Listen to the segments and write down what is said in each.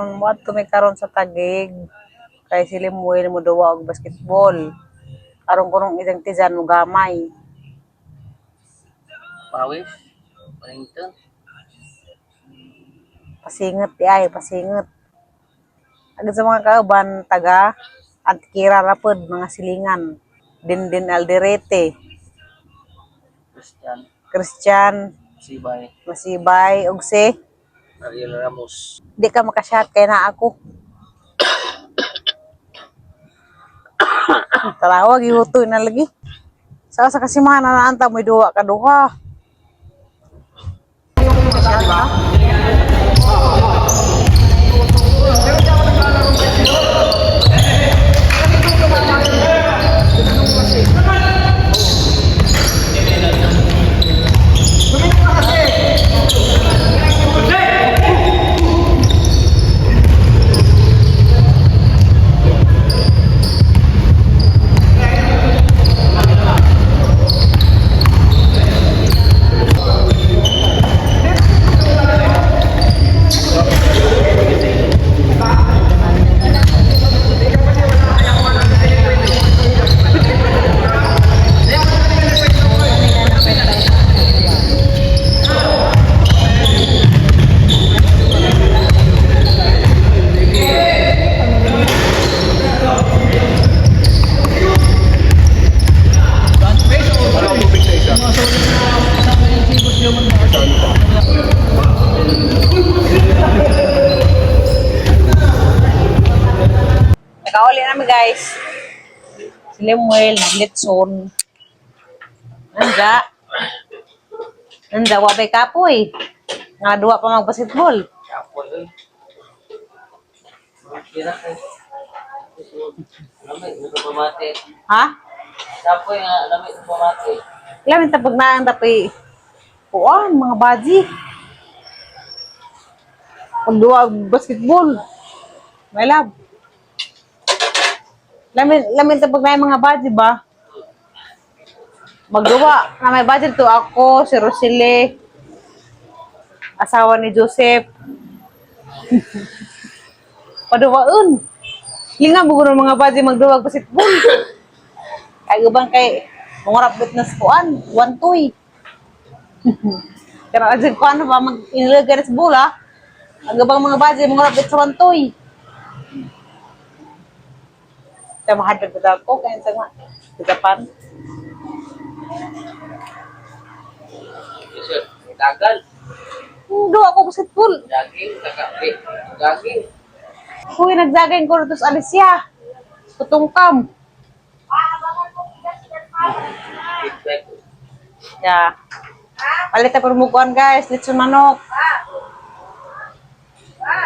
Muad kami karon sa Tagig kay sila muwi mo duwa og basketball. Aron kunong idang tizan mo gamay. Pawis, Wellington. Pasingot di ay, pasingot. Agad sa mga kauban taga Antikira rapod mga silingan. Din Alderete, Christian, Sibay, Masibay og si Ariel Ramos. di ka makashot kay na ako. Tarawag ihutoy na lagi. Sa kasimahan na naanta mo duwa ka duha. Nakauli namin guys. Si Lemuel, naglitson. Nanda, wabay kapoy. Nga duwa pa mag-basketball. Kapoy, oy. Kira kay. Lamay ug pamati. Ha? Kapoy nga lamay ug pamati. Lamin tapag na ang tapi. Kuan, mga baji. Pag duwa basketball. My love. Lamin tapag na yung mga baji ba? Magduwa na may budget to ako, si Rosile, asawa ni Joseph. Paduwaon. Linga mo ng mga baji magduwag basketball. Ay gubang kay mga rapit na skuan, wantoy. Kaya kasi ko ano ba mag-inilagay sa bola, ang gabang mga baji mga rapit sa wantoy. Kaya mahadag ko ko kaya sa nga, sa Japan. Sir, tagal. Duwa ko basketball. Daging, kakape. Daging. Kuy nagjaging ko rito sa Alicia. Tutungkam. Feedback. Ya. Palit na permukuan guys, litson manok.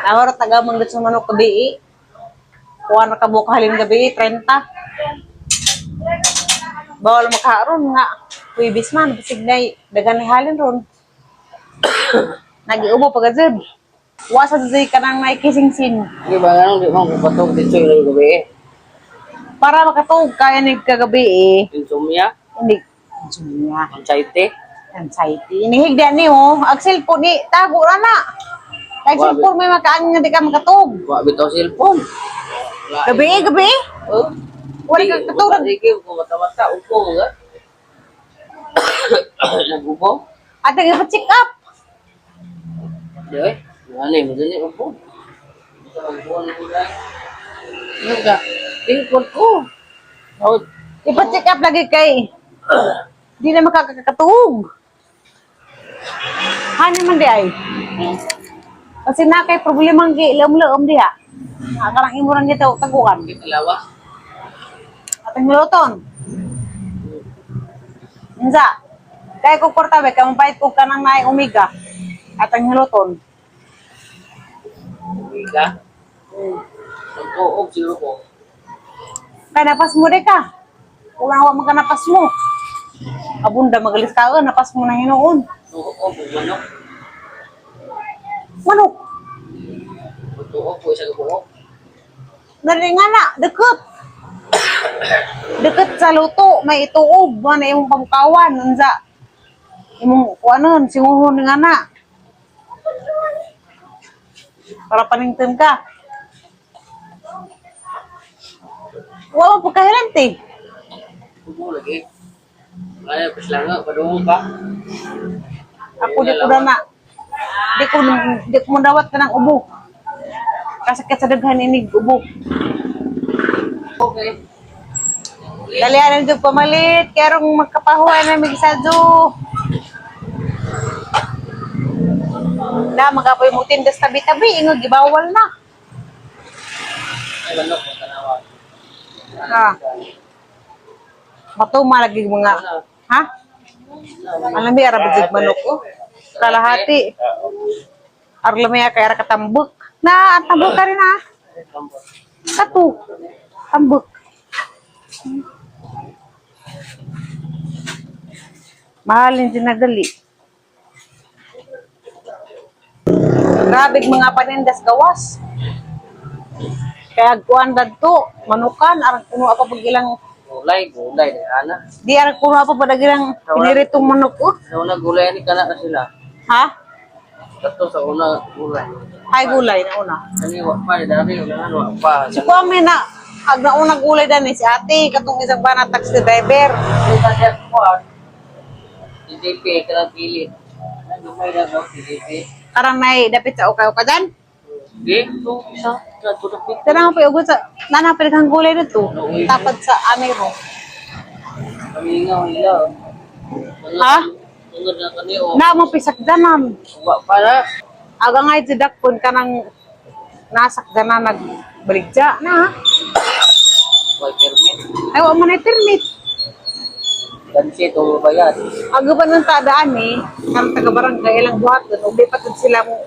Nawar taga mang litson manok kabi. Kuha na kabuka halin gabi 30. Bawal makaron nga. Kuy bisman bisig nay dagan ni halin ron. Nagiubo pagazud. Wa sa zay kanang nay kising-sin. Di ba nga di mo kupatog dito yung gabi? Para makatug kaya ni kagabi Insomnia, Hindi. Junya. anxiety. Anxiety. Inihigda ni oh. Ang cellphone ni tago ra na. Kay cellphone may makaan nga di ka makatug. Wa bitaw cellphone. Gabi. Oh. Wala ka katulog. Sige, kung mata-mata, upo nga. Nag-upo? At nag-check up. Di ba? Ano mo dali, upo. Upo na ko dahil. Ano ka? Tingkod ko. Ipa-check up lagi kay. Di na makakatug. Hani man di ay. Kasi na kay problema ng ilom-ilom diha. Kanang imuran dito taguan. Kitalawas. At ang niluton. Insa. Kaya ko portabe, kaya mapait ko ka ng naay omega. At ang niluton. Ika? Nag-uog silo ko. Kaya napas mo di ka. Kung nawa magkanapas mo. Abunda magalis ka napas mo na hinoon. Nag-uog, manok. Manok. Nag-uog po isa ka-uog. Naringa na, deket. Deket sa luto, may ituog. Mana yung pangkawan. Nansa. Imong kuanon, singuhon nga na. Para panington ka. Wala po kahirante. Ubo lagi. Ay, pas lang nga, padungo ka. Ako di ko na di ko mandawat ka ng ubo. Kasi kasadaghan inig ubo. Okay. Dalian na dyan pamalit. Kaya rong magkapahuay na may gisadyo. Na, mag-apoy mo tindas tabi-tabi. Ingag, gibawal na. Ay, manok, matanawa. Ha? Matuma lagi mga... Ha? Alam mo, arabig manok ko. Kalahati. Arlamaya kaya katambok. Na, ang tambok ka rin ha. Katu. Tambok. Mahalin din nagali. Grabig mga panindas gawas. Kaya kuan dadto, manukan, arang kuno apa pag ilang... Gulay, ana. Di arang kuno apa pag ilang piniritong manok ko. Sa una gulay ni kana na sila. Ha? Kato sa una gulay. Ay gulay na una. Kani wa pa dari ulangan wa pa. Si Kwame na, ag naunang gulay dani si ate, katong isang bana taxi driver. Ay kasi ko DDP kana pili. Ano may na ko DDP. Karang nay dapit sa ukay ukadan. Di to isa sa tudapit. Tanang pa ugot sa nanapil kang gulay dito. Tapat sa amiro. Kami nga wala. Ha? Tungod na kani o. Na mo pisakdanan. Wa para. Aga nga iti dakpon ka ng nasakdanan nagbaligya na ha. Wa permit. Ay wa man ay permit. Dansi to bayad. Aga ba nang tadaan eh, karang taga barangay ilang buhat doon, ug di pa tud sila mo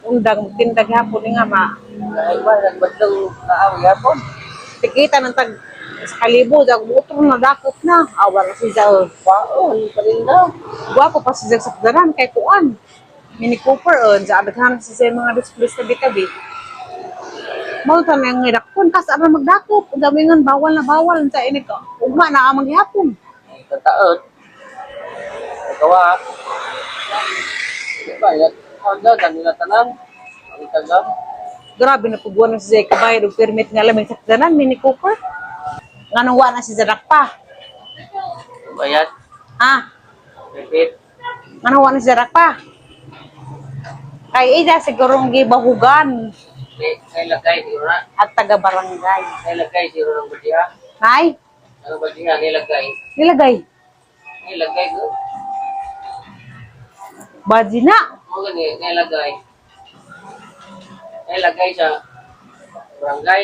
undang tindag hapon ni nga ma. Ay ba nagbadlong naaw yapon. Tikita ng tag sa kalibo, dag motor na dakot na. Awa na si Zao. Wow, ano pa rin daw. Guwapo pa si Zao sakdanan kay kuan. Mini Cooper on, sa adaghan si Zao mga displays tabi-tabi. Mao ta na nga dakpon kas ara magdakop, ug gamingon bawal na bawal sa ini ka. Ugma na amang gihapon. Tataot. Kawa. Ba ya, ada kanila tanan. Ang taga. Grabe na pugwan si Zao kabayad og permit nga lamang sakdanan Mini Cooper. Nganong wa na si Zadak pa. Bayad. Ha? Repeat. Nganong wa na si Zadak pa. Kay ida sigurong gibahugan Kay lagay di ora. at taga barangay. Kay lagay di ora ng badiha. Nay, Ano badiha nilagay? nilagay. Nilagay ko. Baji na. Mo gani nilagay. Nilagay sa barangay.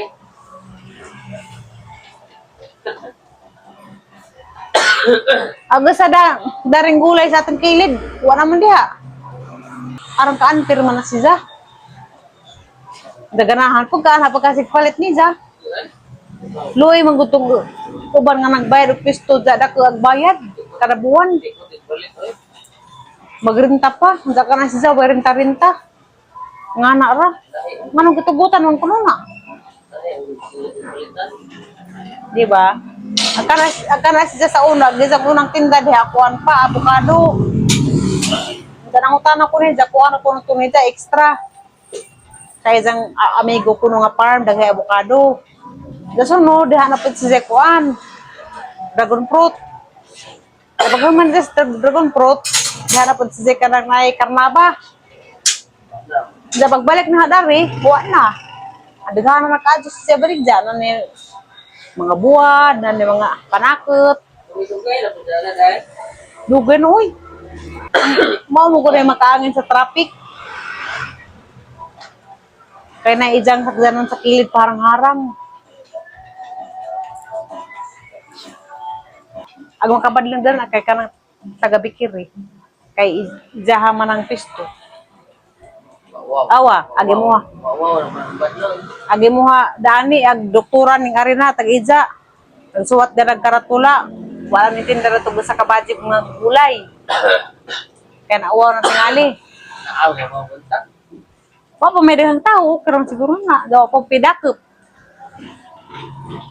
Aga sa daring gulay sa atong kilid. Wa naman diha. Arang kaantir man na si Za. Daganahan po ka, napagkasig palit ni Za. Luoy manggutong uban nga nagbayad og pisto Za dako ag bayad kada buwan. Di ko tigulit oy. Magrenta pa, unsa ka na si Za renta-renta. Nga na ra. Nganong gitugutan man kuno na. Di ba? Akala siya sa una, di sa unang tinda diha kuan pa avocado. Kanang utana ko ni kuan ko ng tunida extra. Kay jang amigo ko nga farm daghay avocado. Daso no diha na pud siya kuan. Dragon fruit. Kapag man sa dragon fruit, diha na pud siya kanang nay karnaba. Da pagbalik na dari, kuan na. Adaghan na nakaadjust siya balik dyan ni mga buwan, na ni mga panakot. Dugay na pud na dai. Dugay na, uy. Mao mo ko na makaangin sa traffic. Kaya na ijang sakdanan sa kilid parang harang. Agong kabadlang dyan, kay ka ng taga-bikir eh. Kay ijaha man ang pisto. Wow. Awa, agi mo ha. Wow, naman badlong. Agi mo ha, dani, ag doktoran ning arena, tag-ija. Nagsuwat na nagkaratula. Wala ni tinda to sa kabadjik mga gulay. Kaya naawa na tingali. Naaw na mo punta. Papa may daghang tao, karon siguro na, daw pa pidakop.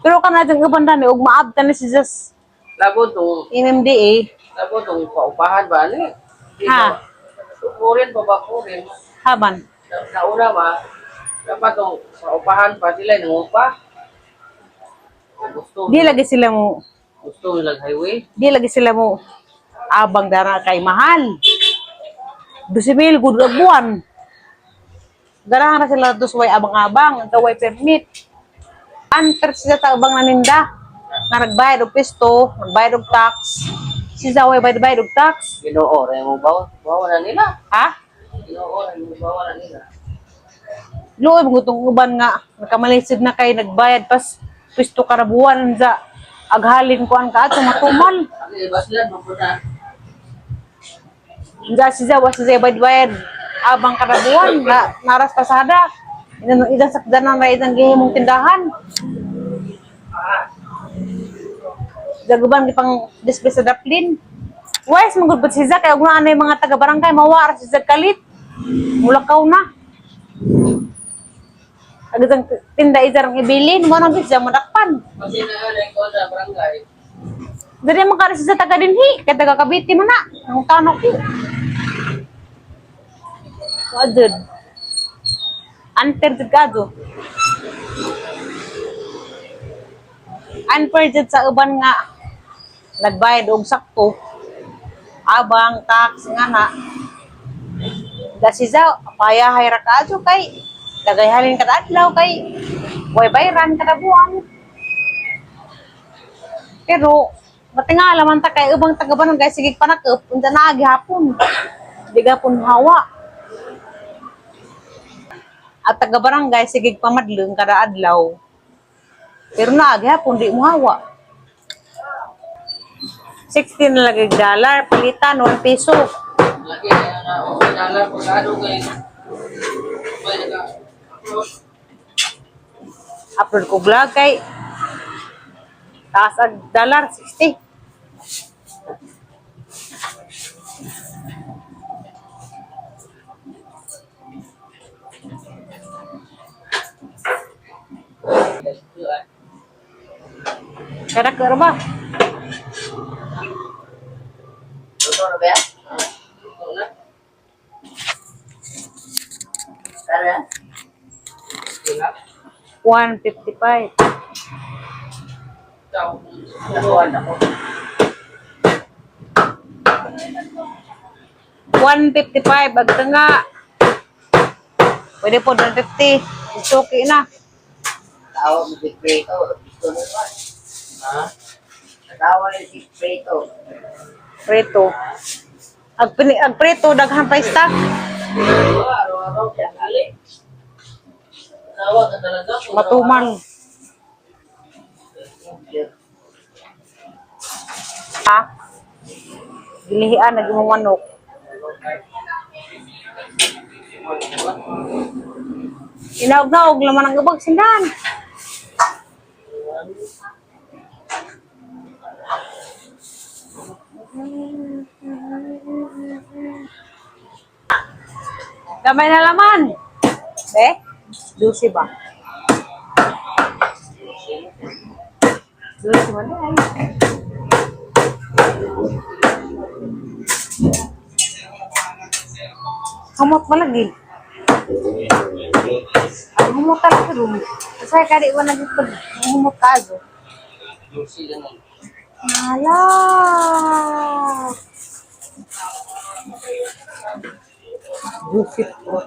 Pero kana jang kabanda ni ug maabtan ni si Jesus Labo tong MMDA. paupahan ba ni? Ha. Kurin pa ba kurin? Haban. Nauna ba? Dapat kung sa upahan pa sila, nangupa. Gusto, Di nilang highway. lagi sila mo abang dara kay mahal. 12,000 gud ang buwan. Ganahan na sila way abang-abang, way permit. Anter sila ta abang naninda na nagbayad og pisto, nagbayad og tax. Sila way bayad og tax. Ginoo, rin mo bawa na nila. Ha? Ginoo, rin mo bawa na nila. Luoy mo gutong uban nga nakamalisod na kay nagbayad pas pisto ka na buwan sa aghalin ko ang kaat matumal. Ang ibas lang, mapunta. Nga si Zawa, si Zawa bayad abang karabuan na naras pasada. Ida sakdanan na itang gihimong tindahan. Daguban di pang display sa daplin. Wes magudbot si Zak kay ug naa mga taga barangay mawara si Zak kalit. Mulakaw na. Agatang tinda idarang ibilin mo nang bisa madakpan. Kasi na ko sa barangay. Dari makara si Zak taga dinhi kay taga Cavite man na. Ang tanok ko. Adud. Antergado. Unperjud sa uban nga nagbayad og sakto. Abang tax nga na. Dasiza payahay ra kadto kay dagayhalin kada adlaw kay way bayran kada buwan. Pero matingala man ta kay ubang taga barangay sige panakep unta na gihapon. Di gapon hawa. At taga barangay sige pamadlong kada adlaw. Pero naagihapon di mo hawa. 16 na lagi dollar palitan 1 peso. Lagi na $1 pagkado kay. May Upload ko vlog kay taas ang dollar 60. Kada ka ba? Totoo na ba yan? Totoo na? Kaya? Wala? 155. Ikaw, nakuhan ako. 155 agta nga. Pwede po 150. It's okay na. Tawag mo si Preto. Gusto mo ba? Ha? Tawag mo si Preto. Preto. Ag preto daghan pa stock. Araw-araw siya kali. Tawag ka talaga. Matuman. Ha? Gilihian naging mo manok. Inaog-naog laman ang ubag sindahan. Damay na laman. Eh? 12 ba? 12 ba na ay? Humot malagi. Ang humot talaga rin. Kasi kadi ko nagipag humot kaso. Sila na. Hala! Busit po.